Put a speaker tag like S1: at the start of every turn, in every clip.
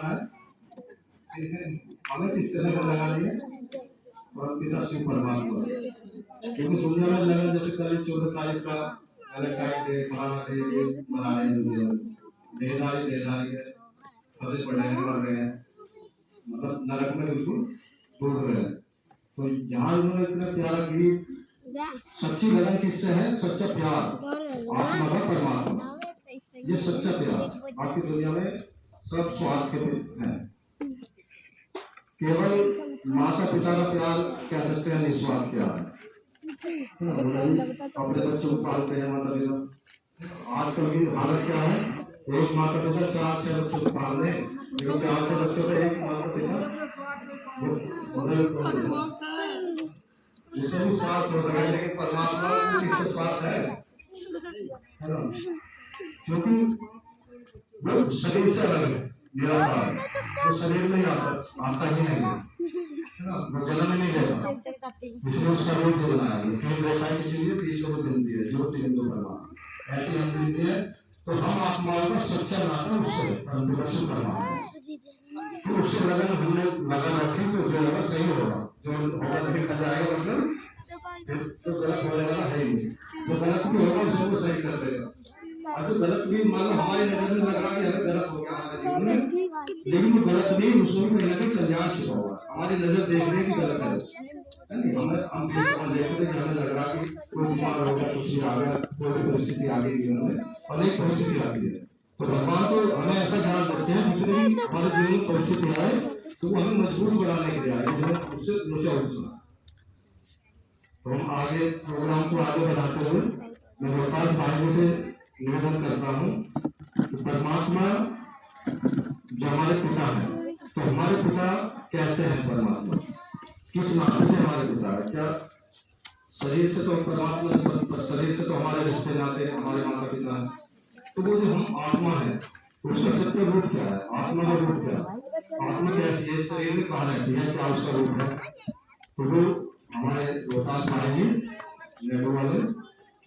S1: है, हमें किस तरह का लगा है और पिता शिव परमात्मा, क्योंकि दुनिया में लगा जैसे कल 14 तारीख का वैलेंटाइन डे, फलाना डे ये मना रहे हैं दुनिया में, देहदारी है, फंसे पड़े हैं, मर रहे हैं, मतलब नरक में बिल्कुल डूब रहे हैं। तो यहाँ उन्होंने इतना प्यारा गीत, सच्ची लगन किससे है? सच्चा प्यार आत्मा का परमात्मा, ये सच्चा प्यार। बाकी दुनिया में सब स्वार्थ है, केवल माता पिता का प्यार कह सकते हैं निस्वार्थ प्यार। अपने बच्चों को पालते हैं माता पिता। आजकल की हालत क्या है, एक माता पिता 4-6 बच्चों को पाल रहे हैं, लेकिन 4-6 बच्चों का एक माता पिता जिसे भी स्वार्थ हो सके, लेकिन परमात्मा को किससे स्वार्थ है? क्योंकि वो शरीर से अलग है, निराकार, वो शरीर में आता ही नहीं है ना, वो जन्म में नहीं लेता, इसलिए उसका रूप नहीं बनाया। तीन रेखाएं खींची है, बीच में बिंदी है, जो तीन दो परमात्मा ऐसे हम बिंदी है। तो हम आत्माओं का सच्चा नाता उससे परमात्मा, तो उससे लगन हमने लगन रखी तो जो होगा सही होगा, जो होगा देखा जाएगा, मतलब तो गलत हो जाएगा है ही नहीं, जो गलत भी होगा उसको सही कर देगा। और जो गलत भी मान लो हमारी नजर में लग रहा है हमें गलत हो गया हमारे जीवन में, लेकिन वो गलत नहीं, उसमें कहीं ना कहीं कल्याण छिपा हुआ है। हमारी नजर देख रही है कि गलत है नहीं, हम भी समझ लेते थे कि हमें लग रहा कि कोई बीमार हो गया, कुछ आ गया, कोई परिस्थिति आ गई जीवन में, अनेक परिस्थिति आती है। तो भगवान तो हमें ऐसा ज्ञान देते हैं, जितनी भी हमारे जीवन में परिस्थिति आए तो वो हमें मजबूत बनाने के लिए आए, जो उससे ऊंचा उठना। तो हम आगे प्रोग्राम को आगे बढ़ाते हुए मैं प्रकाश भाई से निवेदन करता हूँ कि परमात्मा जो हमारे पिता है, तो हमारे पिता कैसे हैं? परमात्मा किस नाते से हमारे पिता है? क्या शरीर से तो परमात्मा, शरीर से तो हमारे रिश्ते नाते हमारे माता पिता है, तो वो जो हम आत्मा है उसका सत्य रूप क्या है? आत्मा का रूप क्या है? आत्मा कैसी है? शरीर में कहाँ रहती है? क्या उसका रूप है? तो वो हमारे रोहतास भाई जी नेहरू वाले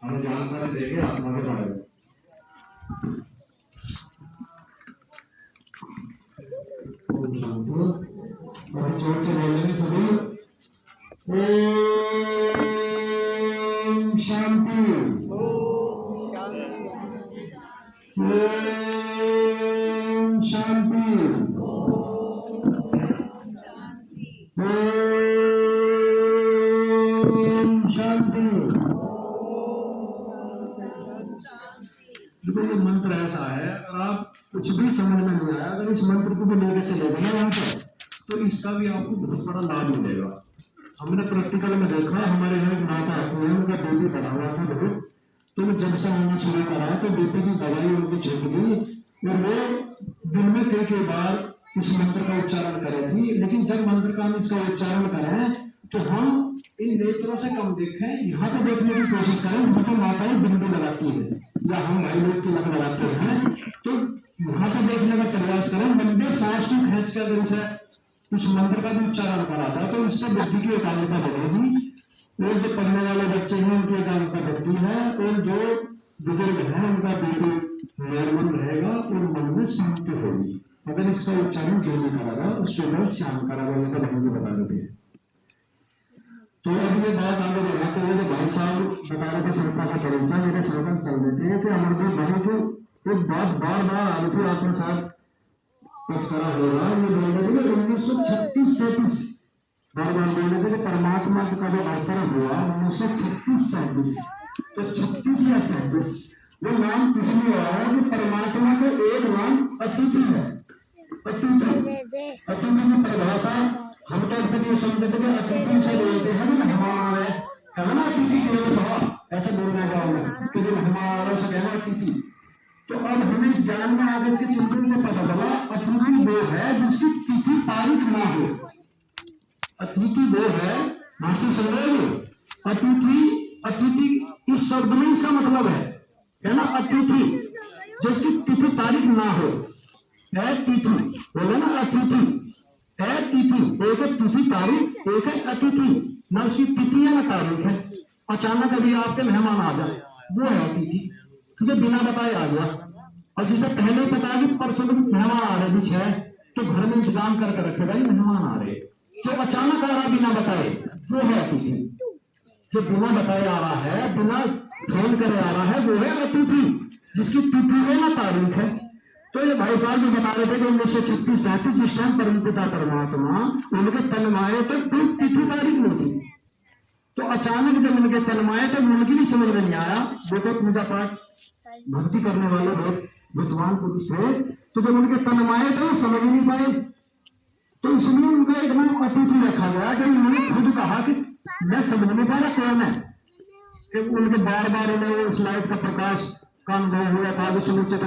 S1: हमें जानकारी देंगे आत्मा के बारे में। और जोर से बोलेंगे सभी, ओम शांति, ओम शांति, ओम शांति। देखो ये मंत्र ऐसा है, अगर आप कुछ भी समझ में नहीं आया, अगर इस मंत्र को भी लेकर चले गए यहाँ पर, तो इसका भी आपको बहुत बड़ा लाभ मिलेगा। हमने प्रैक्टिकल में देखा, हमारे यहाँ एक माता आती है, उनका बीपी बढ़ा हुआ था बहुत, तो जब से आना शुरू करा तो बीपी की दवाई उनकी छूट गई, और वो दिन में कई बार इस मंत्र का उच्चारण करेगी। लेकिन जब मंत्र का हम इसका उच्चारण करें तो हम इन नेत्रों से कम देखें, यहाँ पे देखने की कोशिश करें, यहाँ पे माताएं बिंदु लगाती है या हम भाई लोग की लग लगाते हैं, तो यहाँ पे देखने का प्रयास करें। लंबे सांस को खींच कर दिन से उस मंत्र का भी उच्चारण कराता है, तो इससे बुद्धि की एकाग्रता बढ़ेगी, और जो पढ़ने वाले बच्चे हैं उनकी एकाग्रता बढ़ती है, और जो बुजुर्ग हैं उनका बिल्कुल नॉर्मल रहेगा और मन में शांति होगी अगर इसका उच्चारण जो भी करेगा और सुबह शाम करेगा, जैसा बहन बता रहे थे। तो अब ये बात आगे बढ़ाते हुए तो भाई साहब बता रहे थे संस्था का परिचय, मेरे सामने चल देते हैं कि हमारे बहन को एक बात बार बार आ रही थी, आपके साथ कुछ करा हो रहा है, ये बोल रहे थे 1936-37 बार बार बोल रहे थे कि परमात्मा का जो अवतरण हुआ 1936-37, तो 36 या 37 वो नाम इसलिए आया कि परमात्मा का एक नाम अतिथि है। अतिथि की परिभाषा हम तो अतिथि समझते थे, अतिथि से बोलते हैं ना हमारे, है ना अतिथि देवो भव, ऐसे बोलने का होगा कि जो हमारा से कहना अतिथि। तो अब हमें इस ज्ञान में आगे इसके चिंतन से पता चला अतिथि वो है जिसकी तिथि तारीख ना हो। अतिथि वो है मास्टर समझ, अतिथि इस शब्द में इसका मतलब है ना, अतिथि जिसकी तिथि तारीख ना हो, तिथि बोले ना, अतिथि तिथि, एक है तिथि तारीख, एक है अतिथि, ना उसकी तिथि है ना तारीख है। अचानक अभी आपके मेहमान आ जाए वो है अतिथि, क्योंकि बिना बताए आ गया, और जिसे पहले ही पता है कि परसों मेहमान आ रहे बीच है, तो घर में इंतजाम करके रखे भाई मेहमान आ रहे। जो अचानक आ रहा बिना बताए वो है अतिथि। जो बिना बताए आ रहा है, बिना फोन करे आ रहा है, वो है अतिथि, जिसकी तिथि है ना तारीख है। तो ये भाई साहब भी बता रहे थे कि 1936-37 जिस टाइम परमपिता परमात्मा उनके तन्माए तो कोई तिथि तारीख नहीं थी। तो अचानक जब उनके तन्माए तो उनकी भी समझ में नहीं आया। वो तो पूजा पाठ भक्ति करने वाले बहुत विद्वान पुरुष थे, तो जब उनके तन्माए तो समझ नहीं पाए। तो इसलिए उनको एक नाम अतिथि रखा गया कि उन्होंने खुद कहा कि मैं समझ नहीं पा रहा कौन है। कि उनके बार बार उन्हें उस लाइट का प्रकाश का अनुभव हुआ था, सुनिश्चित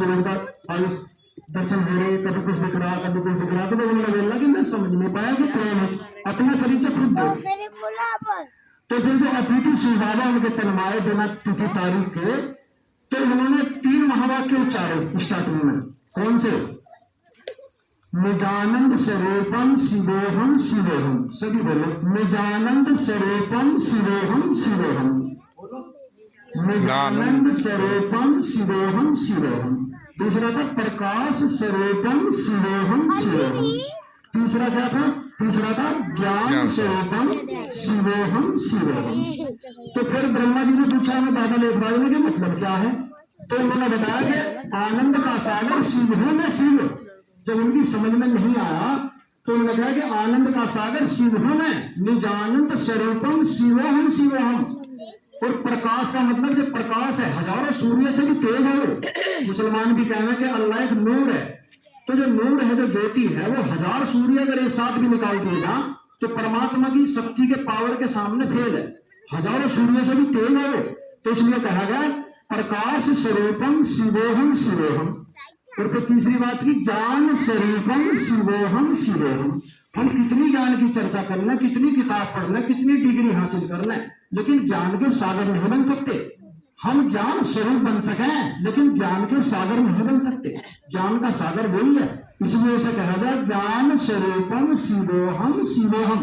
S1: दर्शन हो रहे, कभी कुछ दिख रहा, कभी कुछ दिख रहा। तो उन्होंने बोला कि मैं समझ नहीं पाया कि कौन है, अपना परिचय खुद दो। तो फिर जो अतिथि सुझावा उनके तन्माए बिना तिथि तारीख के, तो उन्होंने 3 महावाक्य उच्चारे स्टार्टिंग में। कौन से? निजानंद स्वरूपम शिवोहम शिवोहम। सभी बोलो, निजानंद स्वरूपम शिवोहम शिवोहम। निजानंद स्वरूपम शिवोहम शिवोहम। दूसरा था प्रकाश स्वरूपम शिवोहम शिवोहम। तीसरा क्या था? तीसरा था ज्ञान स्वरूपम शिवोहम शिवोहम। तो फिर ब्रह्मा जी ने पूछा हमें दादा लेखराज ने कि मतलब क्या है? तो उन्होंने बताया कि आनंद का सागर शिव हूं मैं शिव। जब उनकी समझ में नहीं आया तो उन्होंने कहा कि आनंद का सागर शिव हूं मैं, निजानंद स्वरूपम शिवोहम शिवोहम। और प्रकाश का मतलब जो प्रकाश है हजारों सूर्य से भी तेज है। मुसलमान भी कहना कि अल्लाह एक नूर है। तो जो नूर है, जो ज्योति है, वो 1000 सूर्य अगर एक साथ भी निकाल दिएगा तो परमात्मा की शक्ति के पावर के सामने फेल है। हजारों सूर्य से भी तेज है। तो इसलिए कहा गया प्रकाश स्वरूपम शिवोहम शिवोहम। और फिर तीसरी बात की ज्ञान स्वरूपम शिवोहम शिवोहम। हम कितनी ज्ञान की चर्चा करना, कितनी किताब पढ़ना, कितनी डिग्री हासिल करना, लेकिन ज्ञान के सागर नहीं बन सकते। हम ज्ञान स्वरूप बन सके लेकिन ज्ञान के सागर नहीं बन सकते। ज्ञान का सागर वही है, इसलिए उसे कहा गया ज्ञान स्वरूपम शिवोहम शिवोहम।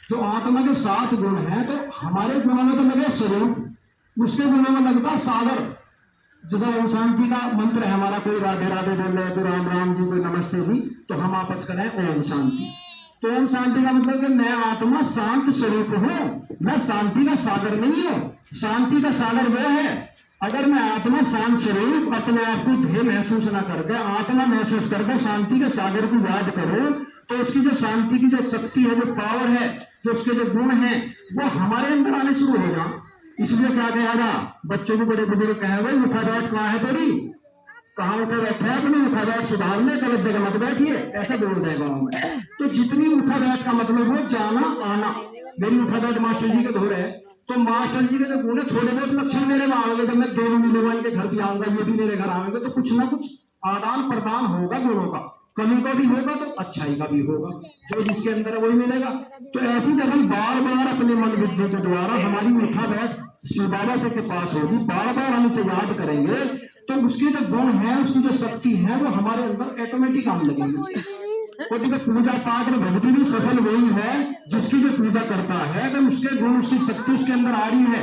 S1: जो आत्मा के 7 गुण हैं, तो हमारे गुणों में तो लगे स्वरूप, उसके गुणों में लगता सागर। जैसे ओम शांति का मंत्र है हमारा, कोई राधे राधे बोल रहे, कोई राम राम जी, कोई नमस्ते जी, तो हम आपस करें ओम शांति। तो ओम शांति का मतलब कि मैं आत्मा शांत स्वरूप हूँ, मैं शांति का सागर नहीं हूँ। शांति का सागर वो है अगर मैं आत्मा शांत स्वरूप अपने आप को ध्येय महसूस न करके, आत्मा महसूस करके शांति के सागर को याद करो, तो उसकी जो शांति की जो शक्ति है, जो पावर है, जो उसके जो गुण है, वो हमारे अंदर आने शुरू हो जाए। इसलिए क्या कहेगा, बच्चों को बड़े बुजुर्ग कहे भाई उठा बैठ कहाँ है तेरी, कहाँ उठा बैठा है, अपने उठा बैठ सुधारने, गलत जगह मत बैठिए, ऐसा बोल रहे गाँव में। तो जितनी उठा बैठ का मतलब हो जाना आना। मेरी उठा बैठ मास्टर जी के धोरे है, तो मास्टर जी के जो गुण है थोड़े बहुत लक्षण मेरे में आएंगे। जब मैं दोनों मिलेगा इनके घर भी आऊंगा, ये भी मेरे घर आएंगे, तो कुछ ना कुछ आदान प्रदान होगा गुणों का। कमी का भी होगा तो अच्छाई का भी होगा, जो जिसके अंदर है वही मिलेगा। तो ऐसी जब हम बार बार अपने मन बुद्धि के द्वारा हमारी उठा बैठ शिव बाबा से के पास होगी, बार बार हम इसे याद करेंगे, तो उसके जो गुण है, उसकी जो शक्ति है, वो हमारे अंदर ऑटोमेटिक आने लगेगी। और देखो पूजा पाठ में भक्ति भी सफल वही है जिसकी जो पूजा करता है, अगर उसके गुण उसकी शक्ति उसके अंदर आ रही है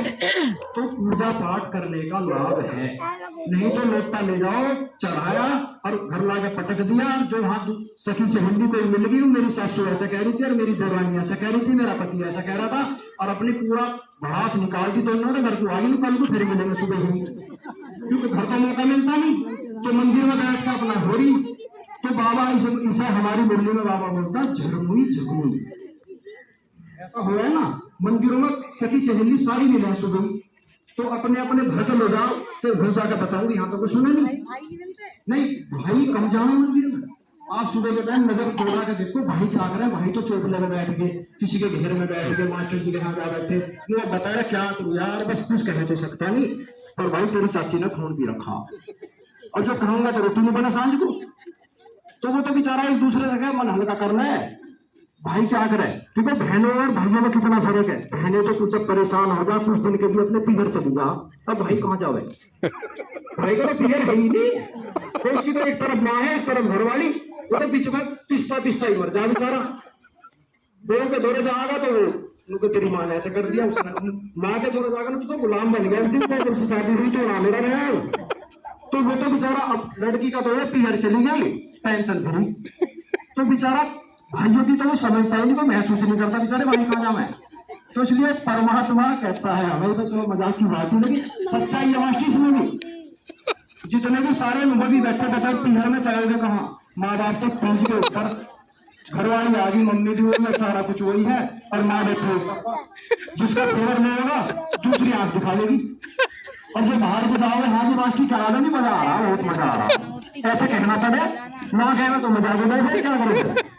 S1: तो पूजा पाठ करने का लाभ है। नहीं तो लोटा ले जाओ, चढ़ाया और घर लाके पटक दिया। जो वहां सखी सहेली कोई मिल गई, मेरी सासू ऐसा कह रही थी और मेरी देवरानी ऐसा कह रही थी, मेरा पति ऐसा कह रहा था, और अपनी पूरा भड़ास निकाल दी दोनों ने, घर को आगे निकाल को फिर मिलेंगे सुबह ही, क्योंकि घर का मौका मिलता नहीं। तो मंदिर में बैठ कर अपना हो रही। तो बाबा इसे हमारी मुरली में बाबा बोलता झगमुई झगमुई। ऐसा हुआ है ना, मंदिरों में सखी सहेली सारी मिले सुबह, तो अपने अपने घर को ले जाओ, तो घर जाकर बताऊंगी, यहाँ तो कुछ सुने नहीं भाई कम जाओ मंदिर में। आप सुबह के टाइम नजर दौड़ा के देखो भाई क्या कर रहे हैं। भाई तो चौपले में बैठ गए, किसी के घेर में बैठ गए, मास्टर जी के यहाँ जा बैठे, वो बता रहे क्या करूँ यार, बस कुछ कह तो सकता नहीं, पर भाई तेरी चाची ने खून पी रखा, और जो कहूंगा तो रोटी नहीं बना सांझ को। तो वो तो बेचारा एक दूसरे जगह मन हल्का करना है। भाई क्या करे, क्योंकि बहनों और भाइयों में कितना फर्क है। बहनें तो कुछ जब परेशान हो जा, कुछ दिन के लिए अपने पीहर चली जा, अब भाई कहाँ जावे, भाई का तो पीहर है ही नहीं। तो उसकी तो एक तरफ माँ है, एक तरफ घरवाली, वो तो बीच में पिस्ता पिस्ता ही मर जा बेचारा। दो के दौरे जाएगा तो वो तेरी माँ ने ऐसा कर दिया, माँ के दौरे जाएगा तो गुलाम बन गया। जब से शादी हुई तो मेरा रहा, तो वो तो बेचारा अब लड़की का तो है पीहर चली गई, पेंशन फ्री। तो बेचारा भाइयों की तो वो समझता ही नहीं, वो महसूस नहीं करता बेचारे भाई कहाँ जाए। तो इसलिए परमात्मा कहता है हमें, तो चलो मजाक की बात है लेकिन सच्चाई है मास्टर इसमें भी। जितने भी सारे अनुभवी बैठे बैठे पीहर में चाहोगे कहाँ, माँ बाप तक पहुंच के ऊपर, घरवाली आ गई, मम्मी भी वही है, सारा कुछ वही है, और माँ बैठे जिसका फेवर नहीं होगा दूसरी आंख दिखा लेगी। और जो बाहर को जाओगे, हाँ जी मास्टर क्या नहीं, मजा आ रहा, बहुत मजा आ रहा, ऐसे कहना पड़े ना, कहना तो मजाक उड़ा है, क्या करोगे।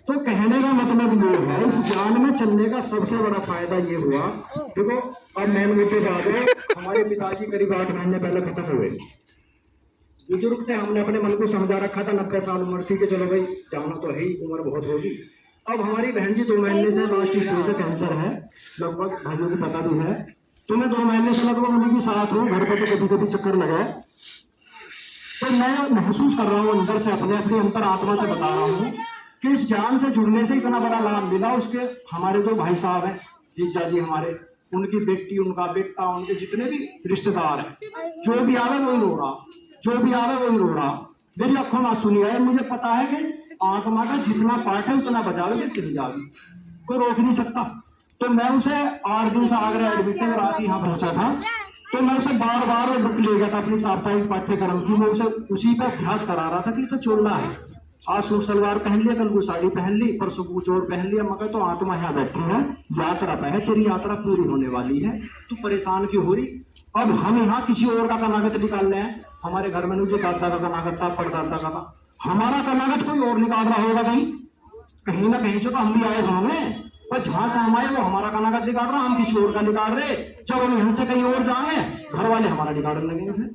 S1: तो कहने का मतलब ये है, इस ज्ञान में चलने का सबसे बड़ा फायदा ये हुआ। देखो अब मेन मुद्दे बात है, हमारे पिताजी करीब 8 महीने पहले खत्म हुए, बुजुर्ग थे, हमने अपने मन को समझा रखा था, 90 साल उम्र थी कि चलो भाई जाना तो है ही, उम्र बहुत होगी। अब हमारी बहन जी 2 महीने से लास्ट स्टेज पे कैंसर है, लगभग भाइयों को पता भी है। तो मैं 2 महीने से लगभग उन्हीं के साथ हूँ, घर पर तो कभी कभी चक्कर लगा है। तो मैं महसूस कर रहा हूँ अंदर से, अपने अंतर आत्मा से बता रहा हूँ कि इस ज्ञान से जुड़ने से इतना बड़ा लाभ मिला। उसके हमारे 2 भाई साहब हैं, जीजा जी हमारे, उनकी बेटी, उनका बेटा, उनके जितने भी रिश्तेदार हैं, जो भी आवे वही रो रहा, जो भी आवे वही रो रहा। मेरी आंखों में आंसू नहीं आए, मुझे पता है कि आत्मा का जितना पाठ है उतना बजाओगे चली जाएगी, कोई रोक नहीं सकता। तो मैं उसे 8 दिन से आगरा एडमिट है, रात यहाँ पहुंचा था, तो मैं उसे बार बार बुक ले गया था अपनी साप्ताहिक पाठ्यक्रम की। मैं उसे उसी पर अभ्यास करा रहा था कि तो चलना है, आज सूट सलवार पहन लिया, कल को साड़ी पहन ली, परसों कुछ और पहन लिया, मगर तो आत्मा यहाँ बैठी है, यात्रा पे है, तेरी यात्रा पूरी होने वाली है, तू परेशान क्यों हो रही। अब हम यहाँ किसी और का कनागत निकाल रहे हैं, हमारे घर में मुझे दादा का कनागत था, परदादा का था, हमारा कनागत कोई और निकाल रहा होगा कहीं, कहीं ना कहीं से तो हम भी आए हमें, पर जहां से हम आए वो हमारा कनागत निकाल रहा, हम किसी और का निकाल रहे। जब हम यहाँ से कहीं और जाए, घर वाले हमारा निकालने लगेंगे,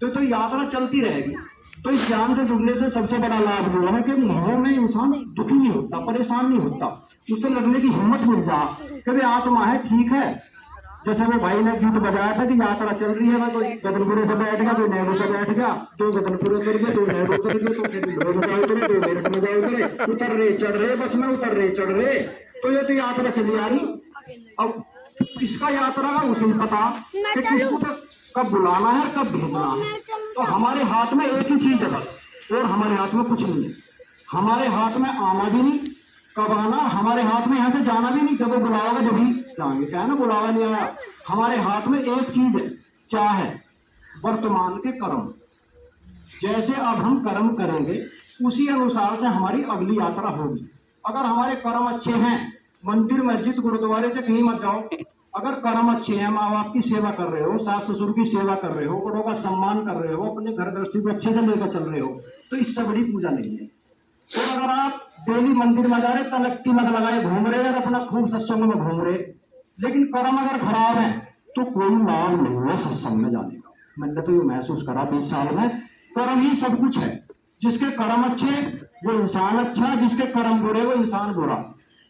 S1: तो यात्रा चलती रहेगी। तो इस ज्ञान से जुड़ने से सबसे बड़ा लाभ हुआ है कि मोह में इंसान दुखी नहीं होता, परेशान नहीं होता, उससे लड़ने की हिम्मत मिल जा कि भाई आत्मा है, ठीक है। जैसे वो भाई ने गीत बजाया था कि यात्रा चल रही है, कोई गगनपुरे से बैठ गया, कोई नेहरू से बैठ गया, 2 गगनपुरे उतर गए, 2 नेहरू उतर गए, तो फिर 2 बजा उतरे, 2 मेरठ में जा उतरे, उतर रहे चढ़ रहे, बस में उतर रहे चढ़ रहे, तो ये तो यात्रा चली आ रही। अब किसका यात्रा का उसे पता कि किसको कब बुलाना है, कब भेजना है। तो हमारे हाथ में एक ही चीज है बस, और हमारे हाथ में कुछ नहीं है। हमारे हाथ में आना भी नहीं, कब आना, हमारे हाथ में यहाँ से जाना भी नहीं, जब वो बुलाओगे जब ही जाएंगे, क्या है ना, बुलावा नहीं आया। हमारे हाथ में एक चीज है, क्या है, वर्तमान के कर्म। जैसे अब हम कर्म करेंगे उसी अनुसार से हमारी अगली यात्रा होगी। अगर हमारे कर्म अच्छे हैं, मंदिर मस्जिद गुरुद्वारे से कहीं मत जाओ, अगर कर्म अच्छे हैं, माँ बाप की सेवा कर रहे हो, सास ससुर की सेवा कर रहे हो, बड़ों का सम्मान कर रहे हो, अपने घर गृहस्थी को अच्छे से लेकर चल रहे हो, तो इससे बड़ी पूजा नहीं है। और अगर आप डेली मंदिर में जा रहे, तलक मत लगाए घूम रहे और अपना खूब सत्संग में घूम रहे, लेकिन कर्म अगर खराब है तो कोई लाभ नहीं है सत्संग में जाने का। मैंने तो ये महसूस करा 20 साल में, कर्म ही सब कुछ है। जिसके कर्म अच्छे वो इंसान अच्छा, जिसके कर्म बुरे वो इंसान बुरा।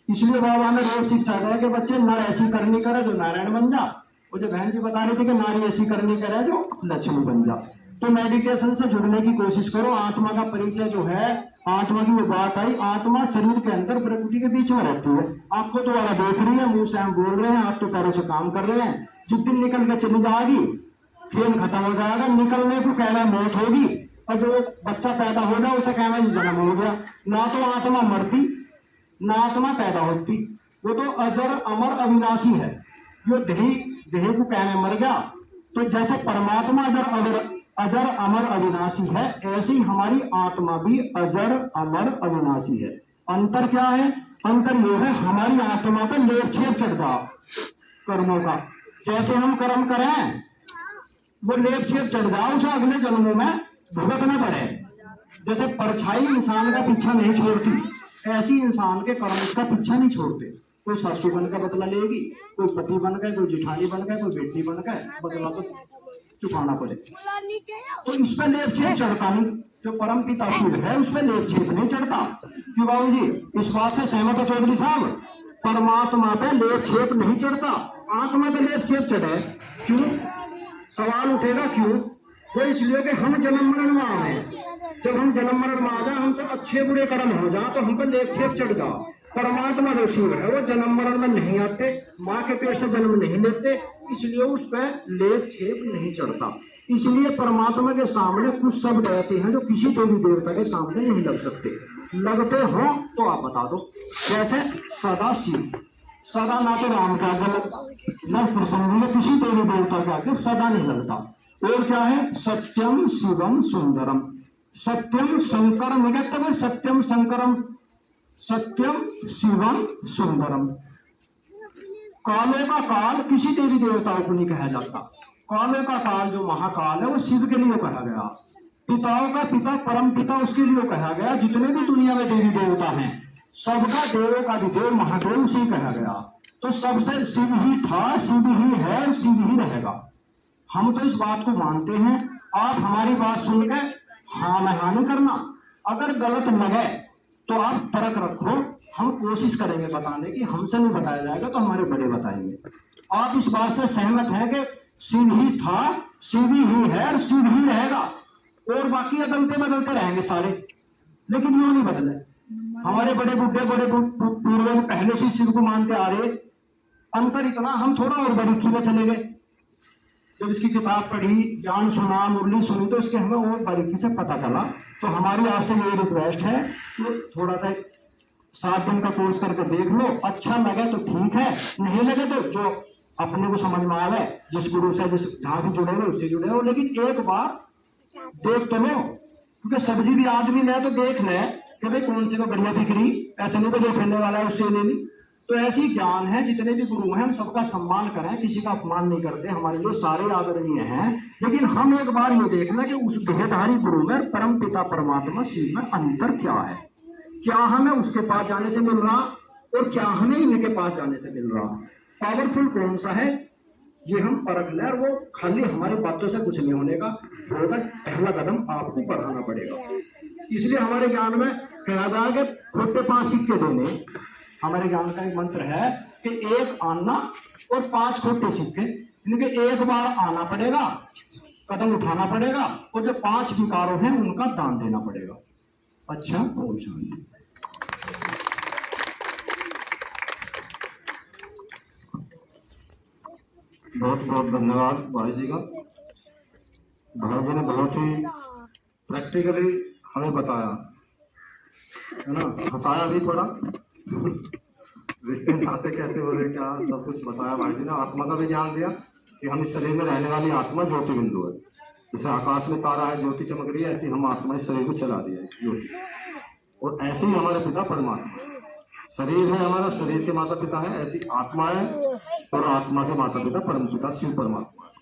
S1: इसलिए बाबा ने रोज शिक्षा दिया कि बच्चे नर ऐसी करनी करे जो नारायण बन जा, वो जो बहन जी बता रही थी कि नारी ऐसी करनी करे जो लक्ष्मी बन जा। तो मेडिटेशन से जुड़ने की कोशिश करो। आत्मा का परिचय जो है, आत्मा की वो बात आई, आत्मा शरीर के अंदर प्रकृति के बीच में रहती है। आपको तो वाला देख रही है, मुंह से हम बोल रहे हैं, हाथ तो पैरों से काम कर रहे हैं। जिस दिन निकल के चली जाएगी खेल खत्म हो जाएगा, निकलने को कहना मौत होगी, और जो बच्चा पैदा होगा उसे कहना जन्म हो गया। ना तो आत्मा मरती ना आत्मा पैदा होती, वो तो अजर अमर अविनाशी है। जो देह को कहने मर गया, तो जैसे परमात्मा अजर अमर अविनाशी है, ऐसे ही हमारी आत्मा भी अजर अमर अविनाशी है। अंतर क्या है? अंतर ये है हमारी आत्मा पर लेप छेप चढ़ जाओ कर्मों का। जैसे हम कर्म करें वो लेप छेप चढ़ जाओ, उसे अगले जन्मों में भुगतना पड़े। जैसे परछाई इंसान का पीछा नहीं छोड़ती, ऐसी इंसान के कर्म उसका पीछा नहीं छोड़ते। कोई सासू बन का बदला लेगी, कोई पति बन गए, कोई जिठानी बन गए, कोई बेटी बन गए, बदला तो चुकाना पड़े। तो इस पर लेप छेप चढ़ता नहीं। जो परम पिता शिव है उस पर लेप छेप नहीं चढ़ता। क्यों बाबू जी, इस बात से सहमत हो चौधरी साहब? परमात्मा पे लेप छेप नहीं चढ़ता, आत्मा पे लेप छेप चढ़े। क्यों? सवाल उठेगा क्यों? वो इसलिए कि हम जन्म मरण में आ गए। जब हम जन्म मरण में आ जाए, हमसे अच्छे बुरे कर्म हो जाए तो हम पर लेप छेप चढ़ जाओ। परमात्मा जो शिव है वो जन्म मरण में नहीं आते, माँ के पेट से जन्म नहीं लेते, इसलिए उस पर लेप छेप नहीं चढ़ता। इसलिए परमात्मा के सामने कुछ शब्द ऐसे हैं जो किसी देवी देवता के सामने नहीं लग सकते।
S2: लगते हो तो आप बता दो। जैसे सदा शिव, सदा ना तो राम के आगे लगता, न कृष्ण में किसी देवी देवता के आगे सदा नहीं लगता। और क्या है? सत्यम शिवम सुंदरम, सत्यम शंकर में कहते हैं सत्यम शंकरम, सत्यम शिवम सुंदरम। काले का काल किसी देवी देवताओं को नहीं कहा जाता, काले का काल जो महाकाल है वो शिव के लिए कहा गया। पिताओं का पिता परम पिता उसके लिए कहा गया। जितने भी दुनिया में देवी देवता हैं सबका देवों का भी देव महादेव उसे कहा गया। तो सबसे शिव ही था, शिव ही है और शिव ही रहेगा। हम तो इस बात को मानते हैं। आप हमारी बात सुन के हाँ में हाँ नहीं करना, अगर गलत लगे तो आप तर्क रखो, हम कोशिश करेंगे बताने की। हमसे नहीं बताया जाएगा तो हमारे बड़े बताएंगे। आप इस बात से सहमत हैं कि शिव ही था, शिव ही है और शिव ही रहेगा, और बाकी अदलते बदलते रहेंगे सारे, लेकिन यूं नहीं बदले। हमारे बड़े बुढ़े बड़े पूर्वज पहले से शिव को मानते आ रहे। अंतर इतना, हम थोड़ा और बारीकी में चले गए। जब इसकी किताब पढ़ी, ज्ञान सुना, मुरली सुनी तो इसके हमें और बारीकी से पता चला। तो हमारी आपसे ये रिक्वेस्ट है कि थोड़ा सा 7 दिन का कोर्स करके देख लो, अच्छा लगे तो ठीक है, नहीं लगे तो जो अपने को समझ में आवे, जिस गुरु से जिस जहां भी जुड़े हो उससे जुड़े हो, लेकिन एक बार देख तो लो। क्योंकि सब्जी भी आदमी ले तो देख ले कि भाई कौन सी को बढ़िया बिक्री, ऐसा नहीं जो फैलने वाला है उससे ले ली। तो ऐसी ज्ञान है, जितने भी गुरु हैं हम सबका सम्मान करें, किसी का अपमान नहीं करते, हमारे लिए सारे आदरणीय हैं। लेकिन हम एक बार ये देखना कि उस देहधारी गुरु में परम पिता परमात्मा शिव में अंतर क्या है, क्या हमें उसके पास जाने से मिल रहा और क्या हमें इनके पास जाने से मिल रहा। पावरफुल कौन सा है ये हम परख लें, और वो खाली हमारी बातों से कुछ नहीं होने का, होगा पहला कदम आपको बढ़ाना पड़ेगा। इसलिए हमारे ज्ञान में कहा जाए कि खोटे 5 सिक्के देने। हमारे ज्ञान का एक मंत्र है कि 1 आना और 5 खोटे सिक्के, इनके एक बार आना पड़ेगा, कदम उठाना पड़ेगा, और जो 5 विकारों हैं उनका दान देना पड़ेगा। अच्छा, ओम शांति।
S3: बहुत बहुत धन्यवाद भाई जी का। भाई जी ने बहुत ही प्रैक्टिकली हमें बताया, है ना, हंसाया भी थोड़ा, रिश्ते नाते कैसे हो रहे क्या सब कुछ बताया भाई जी ने। आत्मा का भी ज्ञान दिया कि हम इस शरीर में रहने वाली आत्मा ज्योति बिंदु है। जैसे आकाश में तारा है, ज्योति चमक रही है, ऐसी हम आत्मा इस शरीर को चला दिया है ज्योति। और ऐसे ही हमारे पिता परमात्मा, शरीर है हमारा, शरीर के माता पिता है, ऐसी आत्मा है और आत्मा के माता पिता परम पिता शिव परमात्मा है।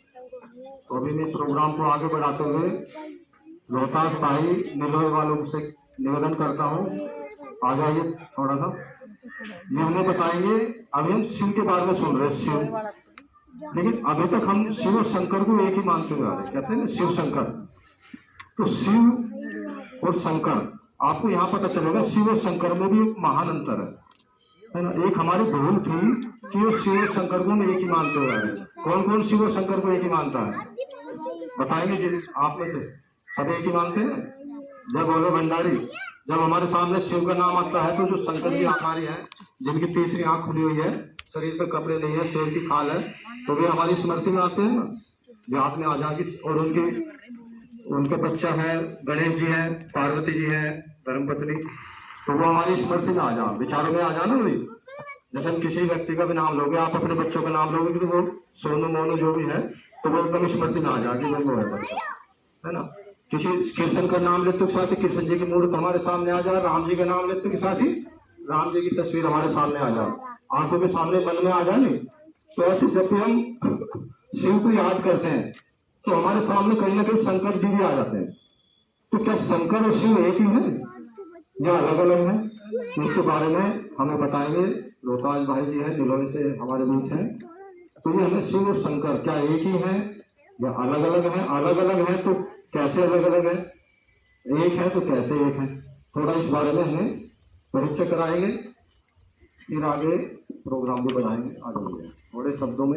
S3: तो अभी मैं प्रोग्राम को आगे बढ़ाते हुए रोहतास भाई निलोय वालों से निवेदन करता हूँ, आ जाइए थोड़ा सा, ये हमें बताएंगे। अभी हम शिव के बारे में सुन रहे हैं, शिव, लेकिन अभी तक हम शिव और शंकर को एक ही मानते हुए आ रहे, कहते हैं ना शिव शंकर। तो शिव और शंकर आपको यहाँ पता चलेगा, शिव और शंकर में भी एक महान अंतर है ना। एक हमारी भूल थी कि वो शिव और शंकर को हम एक ही मानते हुए आ रहे। कौन कौन शिव और शंकर को एक ही मानता है बताएंगे जी आप में से? सब एक ही मानते हैं? जब बोलो भंडारी, जब हमारे सामने शिव का नाम आता है तो जो शंकर जी हमारी है, जिनकी तीसरी आंख खुली हुई है, शरीर पे कपड़े नहीं है, शेर की खाल है, तो वे हमारी स्मृति में आते हैं ना, याद में आ जाएगी। और उनका बच्चा है, गणेश जी है, पार्वती जी है, धर्मपत्नी, तो वो हमारी स्मृति में आ जा, विचारों में आ जाना। वही जैसे हम किसी व्यक्ति का भी नाम लोगे, आप अपने बच्चों का नाम लोगे तो वो सोनू मोनू जो भी है तो वो एकदम स्मृति में आ जाएगी, वो है बच्चा, है ना। किसी कृष्ण का नाम लेते के साथ ही कृष्ण जी की मूर्त हमारे सामने आ जाए, राम जी का नाम लेते के साथ ही राम जी की तस्वीर हमारे सामने आ जाए, आंखों के सामने मन में आ जाए। नहीं तो ऐसे जब भी हम शिव को याद करते हैं तो हमारे सामने कहीं ना कहीं शंकर जी भी आ जाते हैं। तो क्या शंकर और शिव एक ही है या अलग अलग है? इसके बारे में हमें बताएंगे रोहतास भाई जी है, दिलोई से हमारे बीच है। तो ये हमें शिव और शंकर क्या एक ही है या अलग अलग है? अलग अलग है तो कैसे अलग अलग है, एक है तो कैसे एक है? थोड़ा इस बारे में हमें परिचय कराएंगे, फिर आगे प्रोग्राम भी बढ़ाएंगे। आ जाइए थोड़े शब्दों में।